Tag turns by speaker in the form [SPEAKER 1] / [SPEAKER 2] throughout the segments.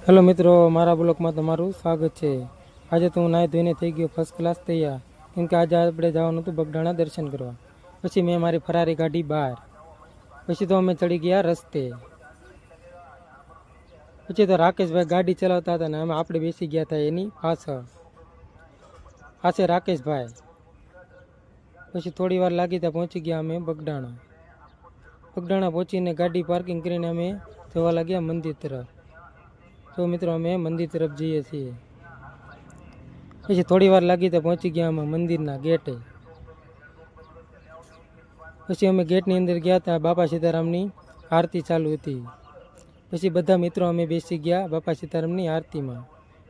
[SPEAKER 1] Hello મિત્રો, મારા બ્લોગમાં તમારું સ્વાગત છે। આજે તો હું નાહી ધોઈને થઈ ગયો ફર્સ્ટ ક્લાસ તૈયાર, કેમ કે આજે આપણે જવાનું હતું બગડાણા દર્શન કરવા। પછી મેં મારી ફરારી કાઢી બહાર, પછી તો અમે ચડી ગયા રસ્તે। પછી તો રાકેશભાઈ ગાડી ચલાવતા હતા ને આપણે બેસી ગયા હતા એની પાછળ। આ છે રાકેશભાઈ। પછી થોડી વાર લાગી ત્યાં પહોંચી ગયા અમે બગડાણા। બગડાણા પહોંચીને ગાડી પાર્કિંગ કરીને અમે જવા લાગ્યા મંદિર તરફ। તો મિત્રો અમે મંદિર તરફ જઈએ છીએ। પછી થોડી વાર લાગી તો પહોંચી ગયા અમે મંદિરના ગેટે। પછી અમે ગેટની અંદર ગયા હતા, બાપા સીતારામની આરતી ચાલુ હતી। પછી બધા મિત્રો અમે બેસી ગયા બાપા સીતારામની આરતીમાં।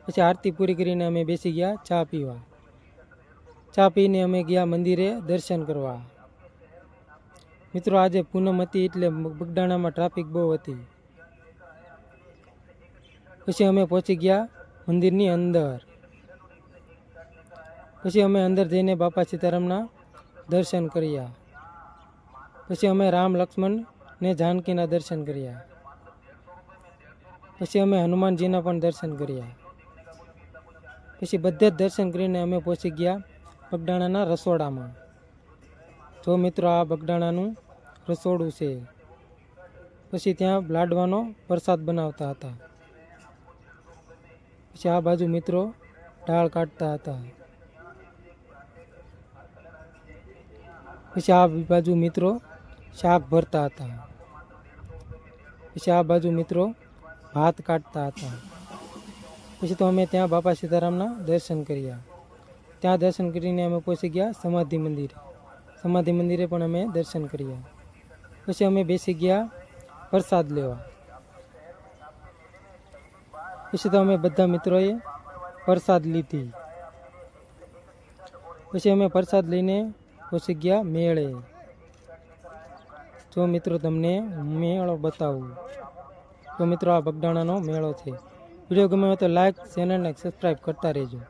[SPEAKER 1] પછી આરતી પૂરી કરીને અમે બેસી ગયા ચા પીવા। ચા પીને અમે ગયા મંદિરે દર્શન કરવા। મિત્રો આજે પૂનમ હતી એટલે બગડાણામાં ટ્રાફિક બહુ હતી। પછી અમે પહોંચી ગયા મંદિરની અંદર। પછી અમે અંદર જઈને બાપા સીતારામના દર્શન કર્યા। પછી અમે રામ લક્ષ્મણ ને જાનકીના દર્શન કર્યા। પછી અમે હનુમાનજીના પણ દર્શન કર્યા। પછી બધે જ દર્શન કરીને અમે પહોંચી ગયા બગડાણાના રસોડામાં। જો મિત્રો આ બગડાણાનું રસોડું છે। પછી ત્યાં લાડવાનો પ્રસાદ બનાવતા હતા। પછી આ બાજુ મિત્રો દાળ કાઢતા હતા। પછી આ બાજુ મિત્રો શાક ભરતા હતા। પછી આ બાજુ મિત્રો ભાત કાઢતા હતા। પછી તો અમે ત્યાં બાપા સીતારામના દર્શન કર્યા। ત્યાં દર્શન કરીને અમે પહોંચી ગયા સમાધિ મંદિરે। સમાધિ મંદિરે પણ અમે દર્શન કર્યા। પછી અમે બેસી ગયા પ્રસાદ લેવા। પછી તો અમે બધા મિત્રોએ પ્રસાદ લીધી। પછી અમે પ્રસાદ લઈને પહોંચી ગયા મેળે। જો મિત્રો તમને મેળો બતાવું તો મિત્રો આ બગડાણાનો મેળો છે। વિડીયો ગમે તો લાઈક, ચેનલને સબસ્ક્રાઈબ કરતા રહેજો।